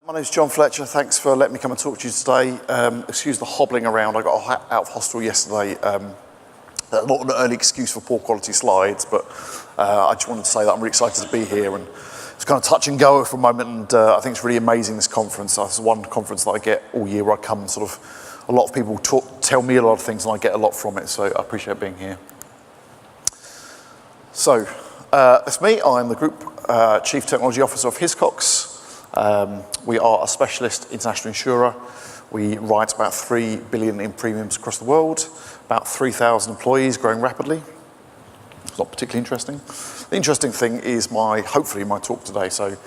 My name's John Fletcher. Thanks for letting me come and talk to you today. Excuse the hobbling around. I got out of hostel yesterday. Not an early excuse for poor quality slides, but I just wanted to say that I'm really excited to be here. And it's kind of touch and go for a moment, and I think it's really amazing, this conference. It's one conference that I get all year where I come and sort of, a lot of people tell me a lot of things and I get a lot from it, so I appreciate being here. So, that's me. I'm the Group Chief Technology Officer of Hiscox. We are a specialist international insurer. We write about $3 billion in premiums across the world, about 3,000 employees, growing rapidly. It's not particularly interesting. The interesting thing is hopefully my talk today. So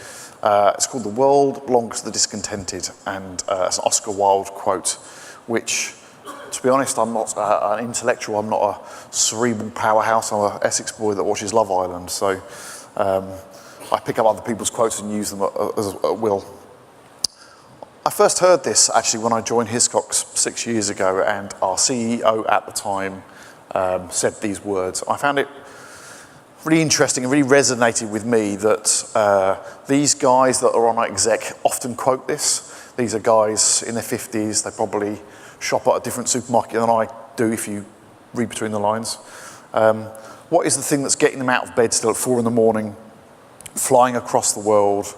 it's called "The World Belongs to the Discontented," and it's an Oscar Wilde quote, which, to be honest, I'm not an intellectual. I'm not a cerebral powerhouse. I'm an Essex boy that watches Love Island. So I pick up other people's quotes and use them at will. I first heard this actually when I joined Hiscox 6 years ago, and our CEO at the time said these words. I found it really interesting and really resonated with me that these guys that are on our exec often quote this. These are guys in their 50s. They probably shop at a different supermarket than I do, if you read between the lines. What is the thing that's getting them out of bed still at 4 in the morning, flying across the world,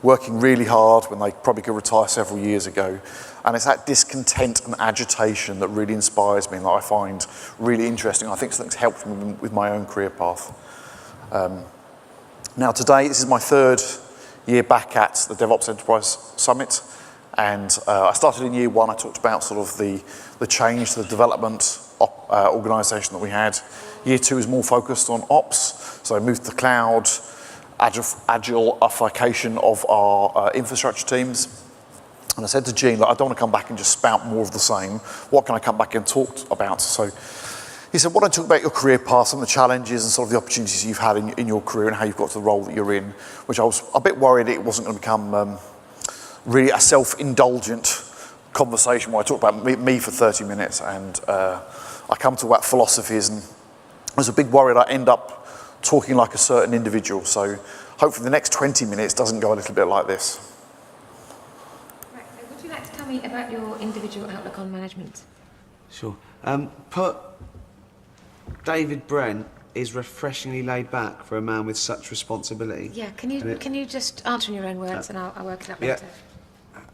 working really hard when they probably could retire several years ago? And it's that discontent and agitation that really inspires me and that I find really interesting. I think something's helped me with my own career path. Now today, this is my third year back at the DevOps Enterprise Summit. And I started in year one. I talked about sort of the change, the development organisation that we had. Year two is more focused on ops. So I moved to the cloud, agile-ification of our infrastructure teams. And I said to Gene, I don't want to come back and just spout more of the same. What can I come back and talk about? So he said, why don't you talk about your career path, some of the challenges and sort of the opportunities you've had in your career and how you've got to the role that you're in, which I was a bit worried it wasn't going to become really a self-indulgent conversation where I talk about me for 30 minutes and I come to talk about philosophies, and I was a big worry that I end up talking like a certain individual. So hopefully the next 20 minutes doesn't go a little bit like this. Right, so would you like to tell me about your individual outlook on management? Sure. David Brent is refreshingly laid back for a man with such responsibility. Yeah, can you just answer in your own words and I'll work it up later.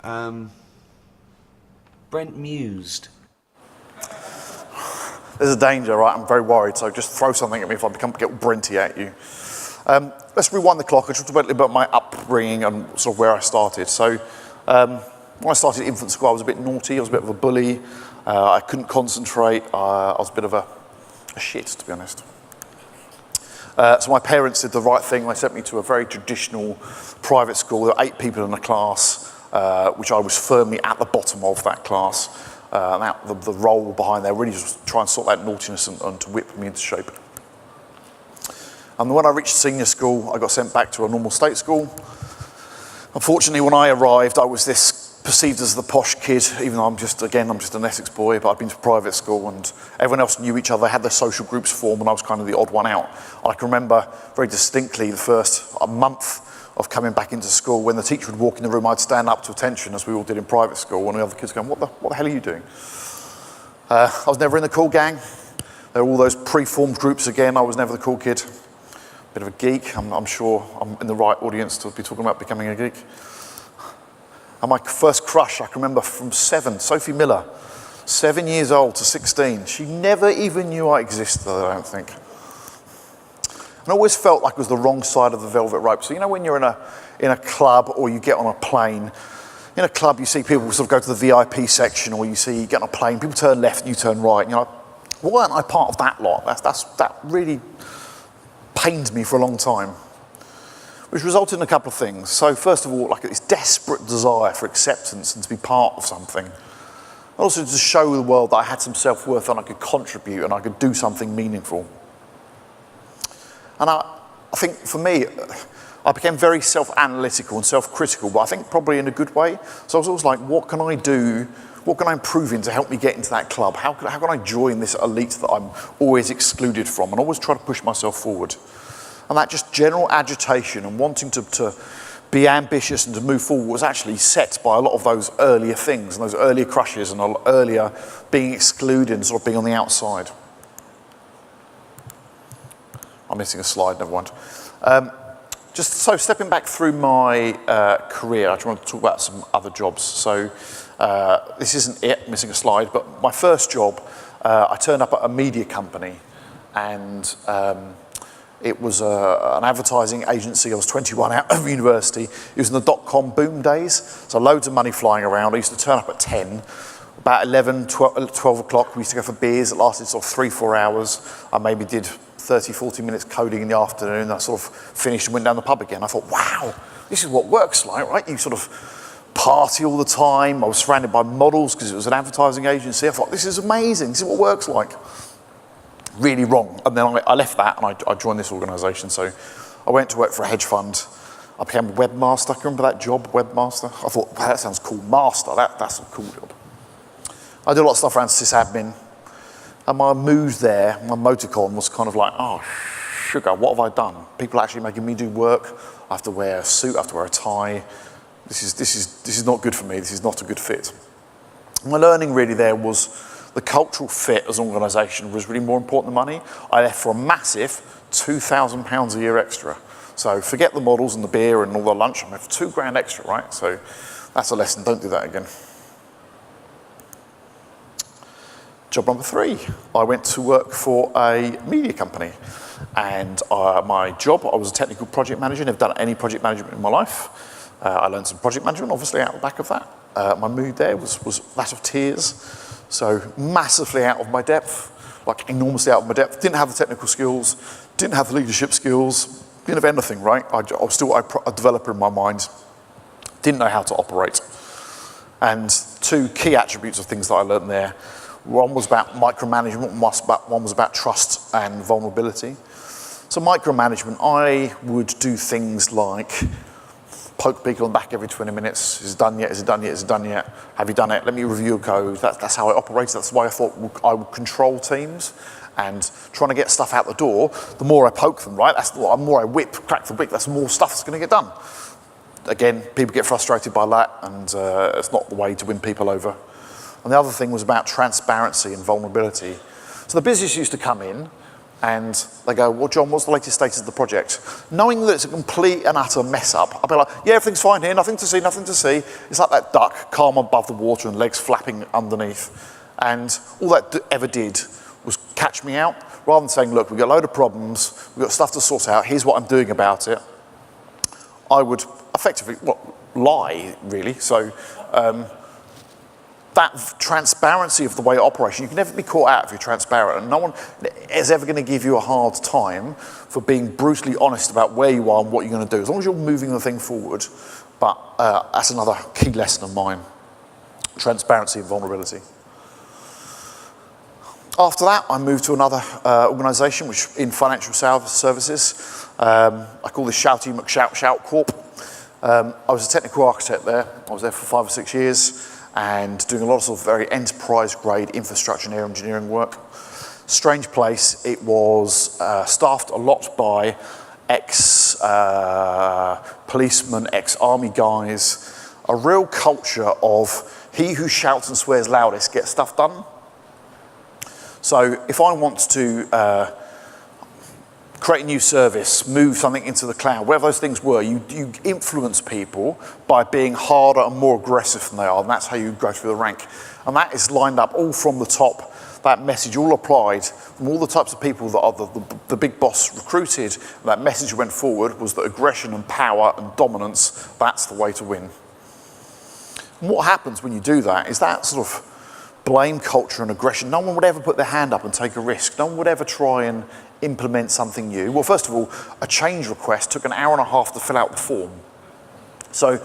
Yeah. Brent mused. There's a danger, right? I'm very worried, so just throw something at me if I get Brenty at you. Let's rewind the clock. I talked a little bit about my upbringing and sort of where I started. So when I started infant school, I was a bit naughty. I was a bit of a bully. I couldn't concentrate. I was a bit of a shit, to be honest. So my parents did the right thing. They sent me to a very traditional private school. There were 8 people in a class, which I was firmly at the bottom of that class. The role behind there really was to try and sort that naughtiness and to whip me into shape. And when I reached senior school, I got sent back to a normal state school. Unfortunately, when I arrived, I was perceived as the posh kid, even though I'm just an Essex boy, but I'd been to private school and everyone else knew each other, had their social groups formed, and I was kind of the odd one out. I can remember very distinctly the first month of coming back into school, when the teacher would walk in the room, I'd stand up to attention, as we all did in private school, and the other kids going, what the hell are you doing? I was never in the cool gang. There were all those pre-formed groups again. I was never the cool kid. Bit of a geek. I'm sure I'm in the right audience to be talking about becoming a geek. And my first crush, I can remember from 7, Sophie Miller, 7 years old to 16. She never even knew I existed, I don't think. And I always felt like it was the wrong side of the velvet rope. So you know when you're in a club or you get on a plane, in a club you see people sort of go to the VIP section, or you get on a plane, people turn left and you turn right. And you're like, why aren't I part of that lot? That really pained me for a long time. Which resulted in a couple of things. So first of all, like this desperate desire for acceptance and to be part of something. Also to show the world that I had some self-worth and I could contribute and I could do something meaningful. And I think for me, I became very self-analytical and self-critical, but I think probably in a good way. So I was always like, what can I do? What can I improve in to help me get into that club? How can I join this elite that I'm always excluded from? And always try to push myself forward. And that just general agitation and wanting to be ambitious and to move forward was actually set by a lot of those earlier things and those earlier crushes and earlier being excluded and sort of being on the outside. I'm missing a slide, never mind. Just so stepping back through my career, I just want to talk about some other jobs. So this isn't it, missing a slide, but my first job, I turned up at a media company, and it was an advertising agency. I was 21 out of university. It was in the dot-com boom days, so loads of money flying around. I used to turn up at 10. About 11, 12 o'clock, we used to go for beers. It lasted sort of 3-4 hours. I maybe did 30, 40 minutes coding in the afternoon. I sort of finished and went down the pub again. I thought, wow, this is what work's like, right? You sort of party all the time. I was surrounded by models because it was an advertising agency. I thought, this is amazing. This is what work's like. Really wrong. And then I left that and I joined this organisation. So I went to work for a hedge fund. I became a webmaster. Can you remember that job, webmaster? I thought, wow, that sounds cool. Master, that's a cool job. I did a lot of stuff around sysadmin. And my mood there, my moticon was kind of like, oh, sugar, what have I done? People are actually making me do work. I have to wear a suit, I have to wear a tie. This is not good for me. This is not a good fit. My learning really there was the cultural fit as an organisation was really more important than money. I left for a massive £2,000 a year extra. So forget the models and the beer and all the lunch. I'm left for £2,000 extra, right? So that's a lesson. Don't do that again. Job number 3, I went to work for a media company. And my job, I was a technical project manager. Never done any project management in my life. I learned some project management, obviously, out the back of that. My mood there was that of tears. So massively out of my depth, like enormously out of my depth. Didn't have the technical skills, didn't have the leadership skills, didn't have anything, right? I was still a developer in my mind. Didn't know how to operate. And 2 key attributes of things that I learned there. One was about micromanagement, one was about trust and vulnerability. So micromanagement, I would do things like poke people on the back every 20 minutes. Is it done yet? Is it done yet? Is it done yet? Have you done it? Let me review your code. That's how I operated. That's why I thought I would control teams and trying to get stuff out the door. The more I poke them, right? The more I crack the whip, that's more stuff that's going to get done. Again, people get frustrated by that, and it's not the way to win people over. And the other thing was about transparency and vulnerability. So the business used to come in, and they go, well, John, what's the latest status of the project? Knowing that it's a complete and utter mess up, I'll be like, yeah, everything's fine here, nothing to see, nothing to see. It's like that duck, calm above the water and legs flapping underneath. And all that ever did was catch me out, rather than saying, look, we've got a load of problems, we've got stuff to sort out, here's what I'm doing about it. I would effectively, lie, really. So that transparency of the way of operation, you can never be caught out if you're transparent, and no one is ever going to give you a hard time for being brutally honest about where you are and what you're going to do, as long as you're moving the thing forward. But that's another key lesson of mine, transparency and vulnerability. After that, I moved to another organisation, which in financial services. I call this Shouty, McShoutShout Corp. I was a technical architect there. I was there for 5 or 6 years, and doing a lot of sort of very enterprise-grade infrastructure and engineering work. Strange place. It was staffed a lot by ex-policemen, ex-army guys. A real culture of he who shouts and swears loudest gets stuff done. So if I want to create a new service, move something into the cloud, whatever those things were, you influence people by being harder and more aggressive than they are, and that's how you go through the rank. And that is lined up all from the top, that message all applied from all the types of people that are the big boss recruited. And that message went forward was that aggression and power and dominance, that's the way to win. And what happens when you do that is that sort of blame culture and aggression. No one would ever put their hand up and take a risk. No one would ever try and implement something new. Well, first of all, a change request took an hour and a half to fill out the form. So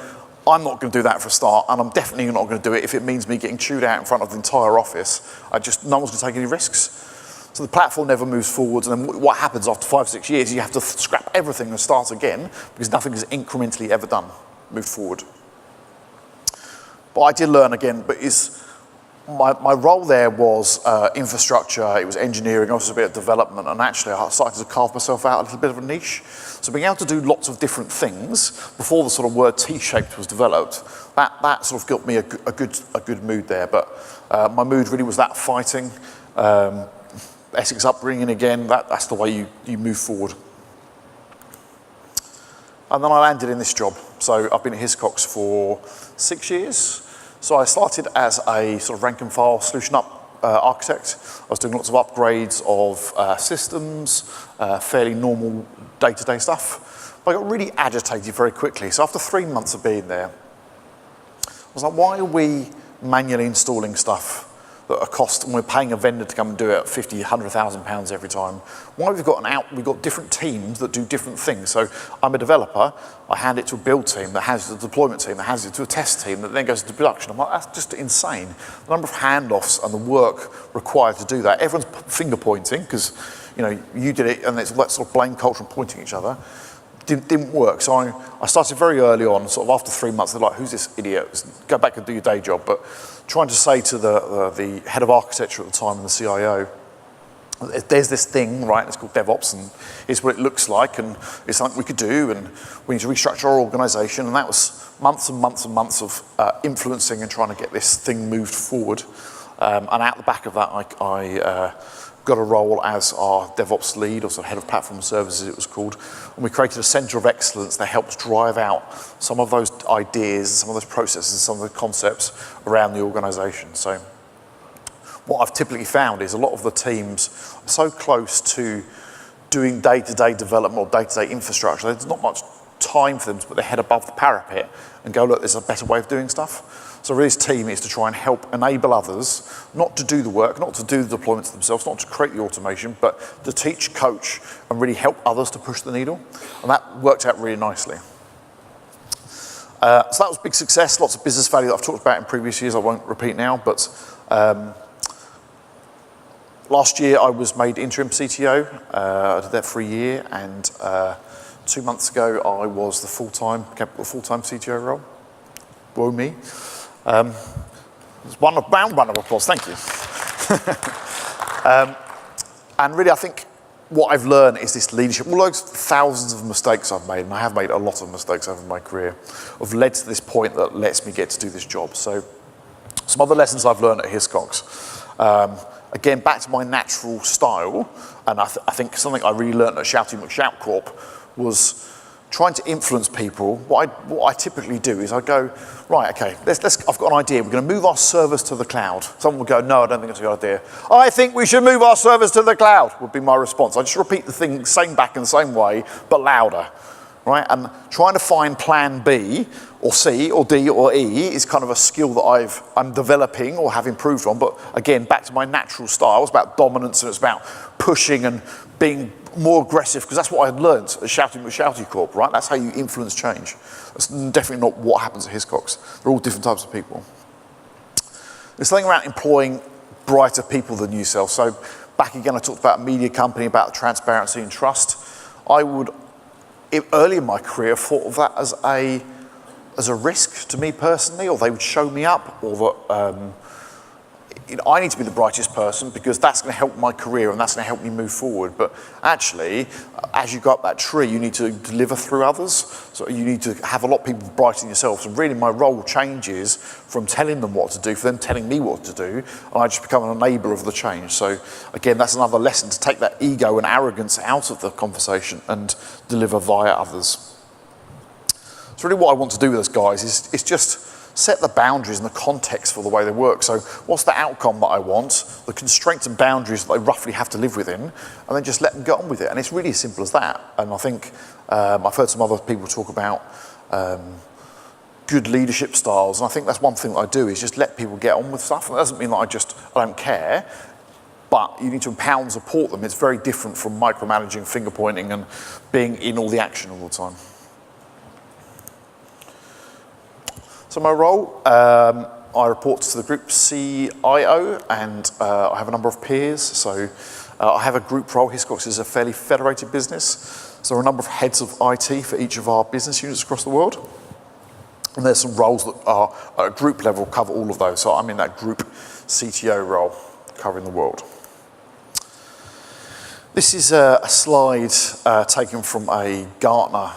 I'm not going to do that for a start, and I'm definitely not going to do it if it means me getting chewed out in front of the entire office. No one's going to take any risks. So the platform never moves forwards, and then what happens after 5 or 6 years, you have to scrap everything and start again, because nothing is incrementally ever done, moved forward. But I did learn again, but my role there was infrastructure, it was engineering, also a bit of development, and actually I started to carve myself out a little bit of a niche. So being able to do lots of different things before the sort of word T-shaped was developed, that sort of got me a good mood there. But my mood really was that fighting, Essex upbringing again, that's the way you move forward. And then I landed in this job. So I've been at Hiscox for 6 years. So I started as a sort of rank and file solution architect. I was doing lots of upgrades of systems, fairly normal day-to-day stuff. But I got really agitated very quickly. So after 3 months of being there, I was like, why are we manually installing stuff that are cost, and we're paying a vendor to come and do it at 50, 100,000 pounds every time? Why have we've got different teams that do different things. So I'm a developer, I hand it to a build team that has the deployment team that hands it to a test team that then goes into production. I'm like, that's just insane. The number of handoffs and the work required to do that. Everyone's finger pointing because, you did it, and it's all that sort of blame culture and pointing at each other. Didn't work. So I started very early on, sort of after 3 months, they're like, who's this idiot? Go back and do your day job. But trying to say to the head of architecture at the time and the CIO, there's this thing, right, it's called DevOps, and here's what it looks like, and it's something we could do, and we need to restructure our organization. And that was months and months and months of influencing and trying to get this thing moved forward. And out the back of that, I got a role as our DevOps lead, or sort of head of platform services it was called, and we created a center of excellence that helps drive out some of those ideas, some of those processes, some of the concepts around the organization. So what I've typically found is a lot of the teams are so close to doing day-to-day development or day-to-day infrastructure, there's not much time for them to put their head above the parapet and go, look, there's a better way of doing stuff. So really this team is to try and help enable others not to do the work, not to do the deployments themselves, not to create the automation, but to teach, coach, and really help others to push the needle. And that worked out really nicely. So that was a big success, lots of business value that I've talked about in previous years, I won't repeat now, but last year I was made interim CTO. I did that for a year, and 2 months ago I was the full-time CTO role. Whoa me. It's round of applause, thank you. And really I think what I've learned is this leadership, all those thousands of mistakes I've made, and I have made a lot of mistakes over my career, have led to this point that lets me get to do this job. So some other lessons I've learned at Hiscox. Again, back to my natural style, and I think something I really learned at Shouty McShout Corp was trying to influence people. What I typically do is I go, right, okay, I've got an idea. We're going to move our servers to the cloud. Someone will go, no, I don't think that's a good idea. I think we should move our servers to the cloud, would be my response. I just repeat the thing, same back in the same way, but louder, right? And trying to find plan B or C or D or E is kind of a skill that I'm developing or have improved on. But again, back to my natural style, it's about dominance and it's about pushing and being more aggressive, because that's what I had learned at Shouty Corp, right? That's how you influence change. That's definitely not what happens at Hiscox. They're all different types of people. There's something around employing brighter people than yourself. So back again, I talked about a media company, about transparency and trust. I would, early in my career, thought of that as a risk to me personally, or they would show me up, or that I need to be the brightest person because that's going to help my career and that's going to help me move forward. But actually, as you go up that tree, you need to deliver through others. So you need to have a lot of people brighter than yourself. So really my role changes from telling them what to do, for them telling me what to do, and I just become an enabler of the change. So again, that's another lesson, to take that ego and arrogance out of the conversation and deliver via others. So really what I want to do with those guys is just set the boundaries and the context for the way they work. So what's the outcome that I want, the constraints and boundaries that they roughly have to live within, and then just let them get on with it. And it's really as simple as that. And I think I've heard some other people talk about good leadership styles, and I think that's one thing that I do, is just let people get on with stuff. And that doesn't mean that I don't care, but you need to empower and support them. It's very different from micromanaging, finger pointing, and being in all the action all the time. So my role, I report to the group CIO, and I have a number of peers. So I have a group role. Hiscox is a fairly federated business. So there are a number of heads of IT for each of our business units across the world. And there's some roles that are at group level cover all of those. So I'm in that group CTO role covering the world. This is a slide taken from a Gartner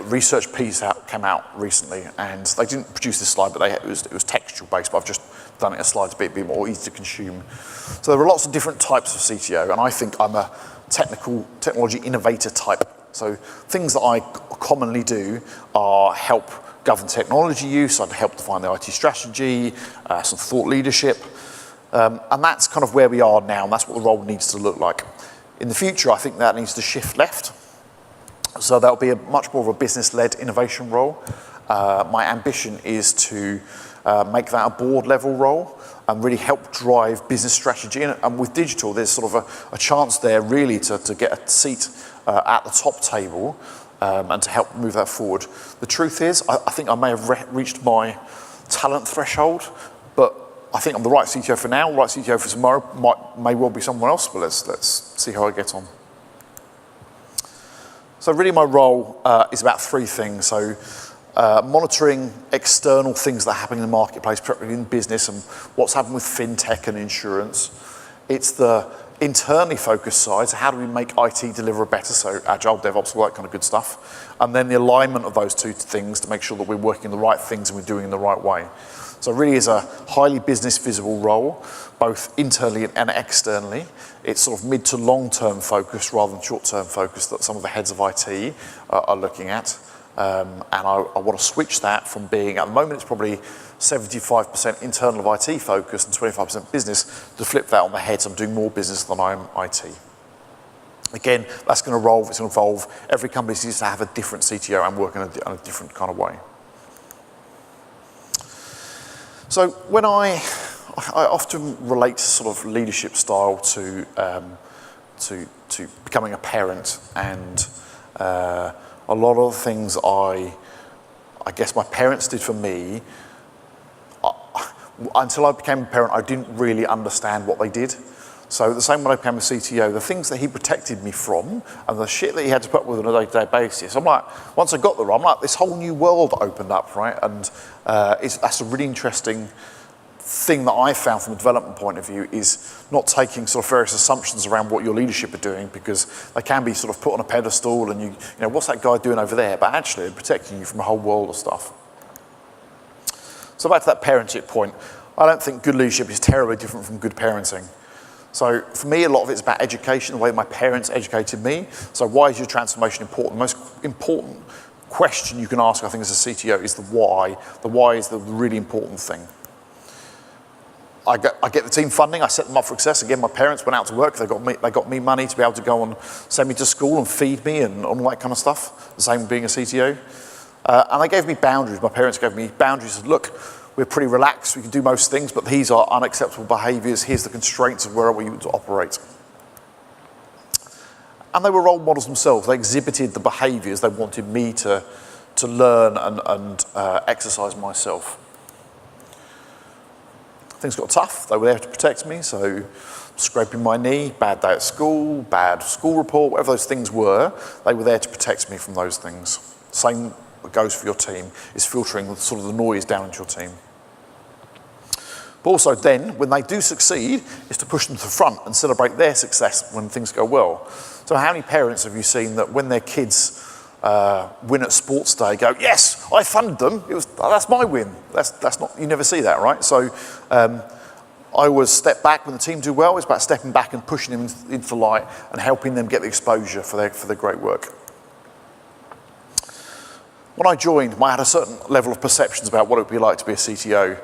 research piece that came out recently, and they didn't produce this slide, but it was textual based, but I've just done it as slides a bit more easy to consume. So there are lots of different types of CTO, and I think I'm a technology innovator type. So things that I commonly do are help govern technology use, I'd help define the IT strategy, some thought leadership, and that's kind of where we are now, and that's what the role needs to look like. In the future, I think that needs to shift left. So that'll be much more of a business-led innovation role. My ambition is to make that a board-level role and really help drive business strategy. And with digital, there's sort of a chance there really to get a seat at the top table and to help move that forward. The truth is, I think I may have reached my talent threshold, but I think I'm the right CTO for now, right CTO for tomorrow, may well be someone else, but let's see how I get on. So really my role is about three things. So monitoring external things that happen in the marketplace, particularly in business, and what's happened with fintech and insurance. It's the internally focused side, so how do we make IT deliver better, so agile, DevOps, all that kind of good stuff. And then the alignment of those two things to make sure that we're working the right things and we're doing it in the right way. So it really is a highly business visible role, both internally and externally. It's sort of mid to long term focus rather than short term focus that some of the heads of IT are looking at. And I want to switch that from being, at the moment it's probably 75% internal of IT focus and 25% business, to flip that on the head. So I'm doing more business than I'm IT. Again, that's going to evolve, it's going to evolve. Every company needs to have a different CTO and work in a different kind of way. So when I often relate sort of leadership style to becoming a parent, and a lot of the things I guess my parents did for me, until I became a parent, I didn't really understand what they did. So the same when I became a CTO, the things that he protected me from and the shit that he had to put up with on a day-to-day basis, I'm like, once I got there, I'm like, this whole new world opened up, right? And that's a really interesting thing that I found from a development point of view, is not taking sort of various assumptions around what your leadership are doing, because they can be sort of put on a pedestal and you know, what's that guy doing over there? But actually they're protecting you from a whole world of stuff. So back to that parenting point, I don't think good leadership is terribly different from good parenting. So for me, a lot of it's about education, the way my parents educated me. So why is your transformation important? The most important question you can ask, I think, as a CTO is the why. The why is the really important thing. I get the team funding, I set them up for success. Again, my parents went out to work, they got me money to be able to go and send me to school and feed me and all that kind of stuff. The same being a CTO. And they gave me boundaries. My parents gave me boundaries. Said, look, we're pretty relaxed, we can do most things, but these are unacceptable behaviours, here's the constraints of where we want to operate. And they were role models themselves. They exhibited the behaviours they wanted me to learn and exercise myself. Things got tough, they were there to protect me, so scraping my knee, bad day at school, bad school report, whatever those things were, they were there to protect me from those things. Same goes for your team, is filtering sort of the noise down into your team. But also then, when they do succeed, is to push them to the front and celebrate their success when things go well. So how many parents have you seen that when their kids win at sports day go, yes, I funded them, that's my win. That's not, you never see that, right? So I always step back when the team do well. It's about stepping back and pushing them into the light and helping them get the exposure for their great work. When I joined, I had a certain level of perceptions about what it would be like to be a CTO.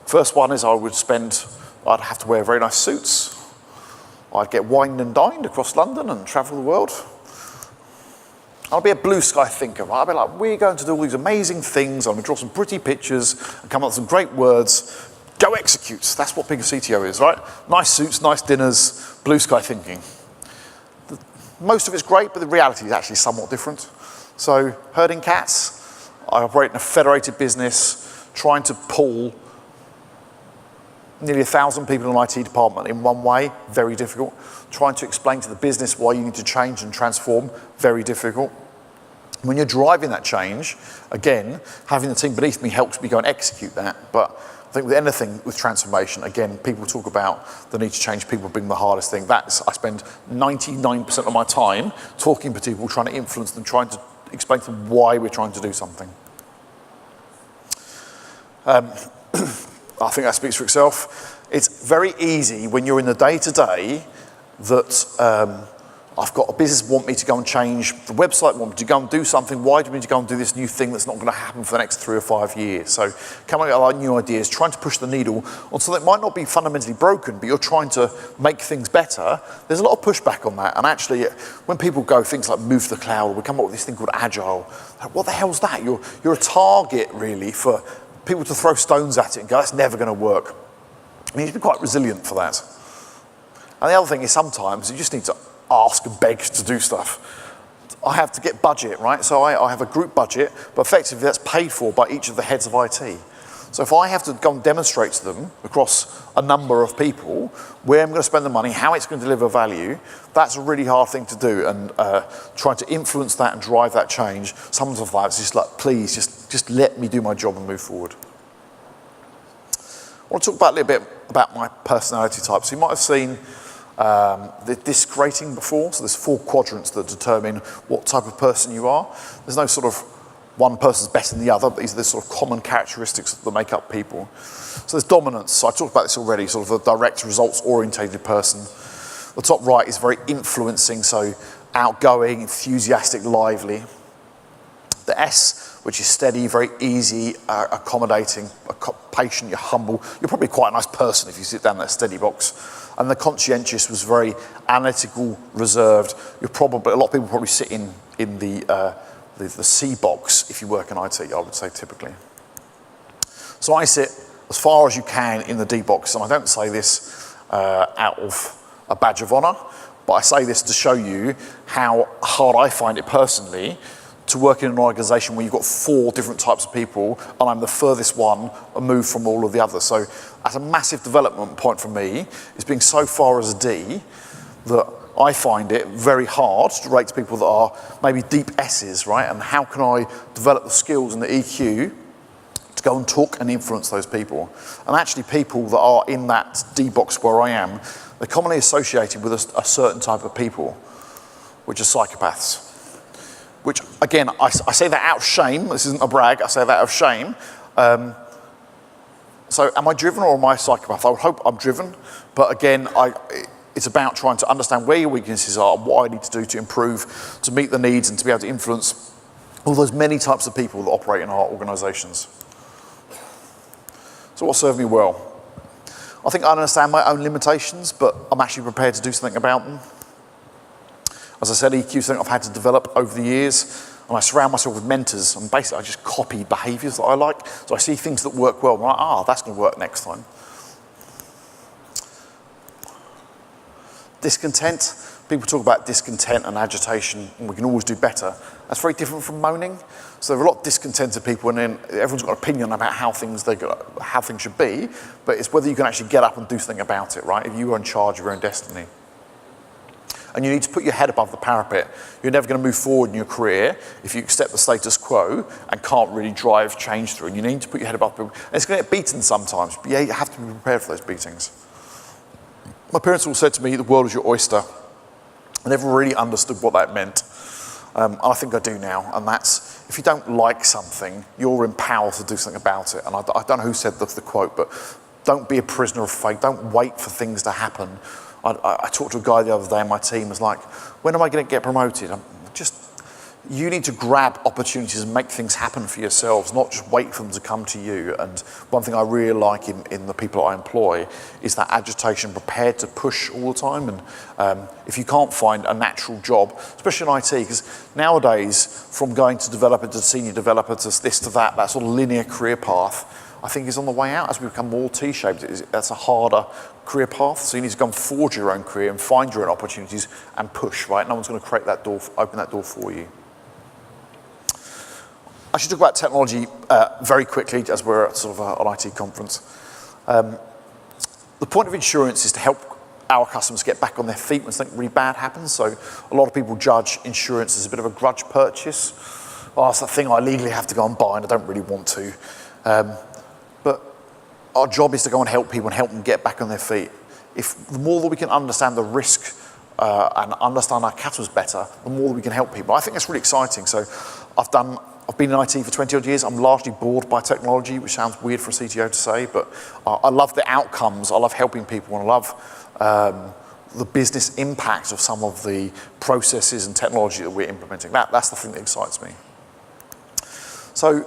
First one is I'd have to wear very nice suits. I'd get wined and dined across London and travel the world. I'll be a blue sky thinker. I'll be like, we're going to do all these amazing things. I'm going to draw some pretty pictures and come up with some great words. Go execute. That's what being a CTO is, right? Nice suits, nice dinners, blue sky thinking. Most of it's great, but the reality is actually somewhat different. So herding cats, I operate in a federated business, trying to pull nearly 1,000 people in an IT department in one way, very difficult. Trying to explain to the business why you need to change and transform, very difficult. When you're driving that change, again, having the team beneath me helps me go and execute that, but I think with anything with transformation, again, people talk about the need to change people being the hardest thing. I spend 99% of my time talking to people, trying to influence them, trying to explain to them why we're trying to do something. I think that speaks for itself. It's very easy when you're in the day-to-day that I've got a business want me to go and change the website, want me to go and do something. Why do we need to go and do this new thing that's not going to happen for the next 3 or 5 years? So coming up with new ideas, trying to push the needle on something that might not be fundamentally broken, but you're trying to make things better. There's a lot of pushback on that. And actually, when people go things like move to the cloud, we come up with this thing called agile. Like, what the hell's that? You're a target, really, for people to throw stones at it and go, that's never going to work. You need to be quite resilient for that. And the other thing is sometimes you just need to ask and beg to do stuff. I have to get budget, right? So I have a group budget, but effectively that's paid for by each of the heads of IT. So if I have to go and demonstrate to them across a number of people where I'm going to spend the money, how it's going to deliver value, that's a really hard thing to do. And trying to influence that and drive that change, some of that is just like, please, just let me do my job and move forward. I want to talk about a little bit about my personality type. So you might have seen the disc rating before. So there's 4 quadrants that determine what type of person you are. There's no sort of one person's better than the other, but these are the sort of common characteristics that make up people. So there's dominance. So I talked about this already, sort of a direct results-orientated person. The top right is very influencing, so outgoing, enthusiastic, lively. The S, which is steady, very easy, accommodating, patient, you're humble. You're probably quite a nice person if you sit down in that steady box. And the conscientious was very analytical, reserved. A lot of people probably sit in the C box if you work in IT, I would say typically. So I sit as far as you can in the D box, and I don't say this out of a badge of honor, but I say this to show you how hard I find it personally to work in an organization where you've got 4 different types of people, and I'm the furthest one removed from all of the others. So that's a massive development point for me, is being so far as a D that I find it very hard to rate people that are maybe deep S's, right? And how can I develop the skills and the EQ to go and talk and influence those people? And actually people that are in that D box where I am, they're commonly associated with a certain type of people, which are psychopaths. Which, again, I say that out of shame. This isn't a brag. I say that out of shame. So am I driven or am I a psychopath? I would hope I'm driven. But again, it's about trying to understand where your weaknesses are and what I need to do to improve, to meet the needs and to be able to influence all those many types of people that operate in our organizations. So what served me well? I think I understand my own limitations, but I'm actually prepared to do something about them. As I said, EQ is something I've had to develop over the years, and I surround myself with mentors, and basically I just copy behaviours that I like. So I see things that work well, and I'm like, that's going to work next time. Discontent. People talk about discontent and agitation, and we can always do better. That's very different from moaning. So there are a lot of discontented people, and then everyone's got an opinion about how things should be, but it's whether you can actually get up and do something about it, right? If you are in charge of your own destiny. And you need to put your head above the parapet. You're never going to move forward in your career if you accept the status quo and can't really drive change through. And you need to put your head above the parapet. And it's going to get beaten sometimes, but yeah, you have to be prepared for those beatings. My parents all said to me, the world is your oyster. I never really understood what that meant. And I think I do now. And that's, if you don't like something, you're empowered to do something about it. And I don't know who said the quote, but don't be a prisoner of fate. Don't wait for things to happen. I talked to a guy the other day in my team, was like, when am I going to get promoted? You need to grab opportunities and make things happen for yourselves, not just wait for them to come to you. And one thing I really like in the people I employ is that agitation, prepared to push all the time. And if you can't find a natural job, especially in IT, because nowadays, from going to developer to senior developer to this to that sort of linear career path, I think is on the way out as we become more T-shaped. That's a harder career path, so you need to go and forge your own career and find your own opportunities and push, right? No one's going to create that door, open that door for you. I should talk about technology very quickly, as we're at sort of an IT conference. The point of insurance is to help our customers get back on their feet when something really bad happens. So a lot of people judge insurance as a bit of a grudge purchase. Oh, it's that thing I legally have to go and buy and I don't really want to. But our job is to go and help people and help them get back on their feet. If the more that we can understand the risk and understand our catalysts better, the more that we can help people. I think that's really exciting. So I've been in IT for 20 odd years. I'm largely bored by technology, which sounds weird for a CTO to say, but I love the outcomes. I love helping people, and I love the business impact of some of the processes and technology that we're implementing. That's the thing that excites me. So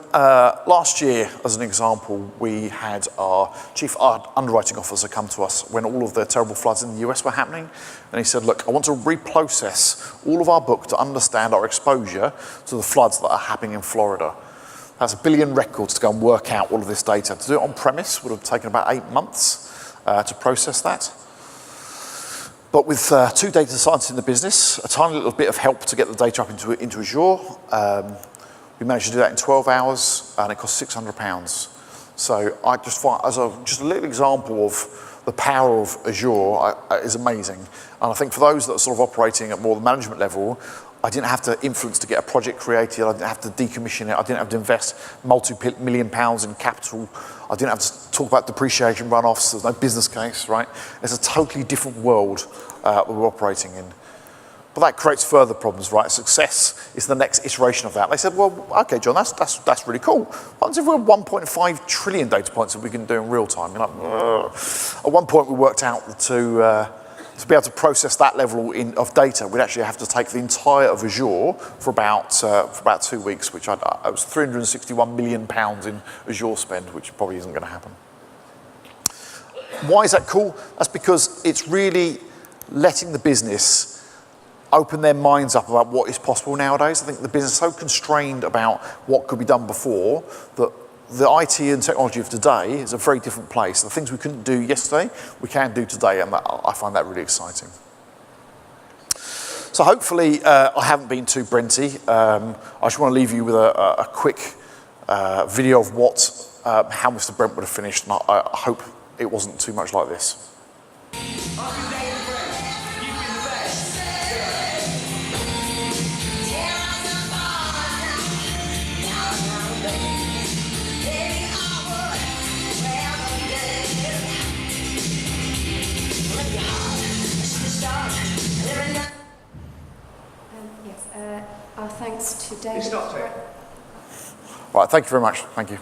last year, as an example, we had our chief underwriting officer come to us when all of the terrible floods in the US were happening. And he said, look, I want to reprocess all of our book to understand our exposure to the floods that are happening in Florida. That's 1 billion records to go and work out all of this data. To do it on premise would have taken about 8 months to process that. But with 2 data scientists in the business, a tiny little bit of help to get the data up into Azure, we managed to do that in 12 hours, and it cost £600. So I just find, as just a little example of the power of Azure is amazing. And I think for those that are sort of operating at more the management level, I didn't have to influence to get a project created. I didn't have to decommission it. I didn't have to invest multi-million pounds in capital. I didn't have to talk about depreciation runoffs. There's no business case, right? It's a totally different world that we're operating in. But that creates further problems, right? Success is the next iteration of that. They said, well, okay, John, that's really cool. What if we have 1.5 trillion data points that we can do in real time? You're like, ugh. At one point, we worked out to be able to process that level of data, we'd actually have to take the entire of Azure for about 2 weeks, which it was £361 million in Azure spend, which probably isn't going to happen. Why is that cool? That's because it's really letting the business open their minds up about what is possible nowadays. I think the business is so constrained about what could be done before that the IT and technology of today is a very different place. The things we couldn't do yesterday, we can do today, and I find that really exciting. So hopefully I haven't been too Brenty. I just want to leave you with a quick video of how Mr. Brent would have finished, and I hope it wasn't too much like this. Our thanks to David. Right, thank you very much. Thank you.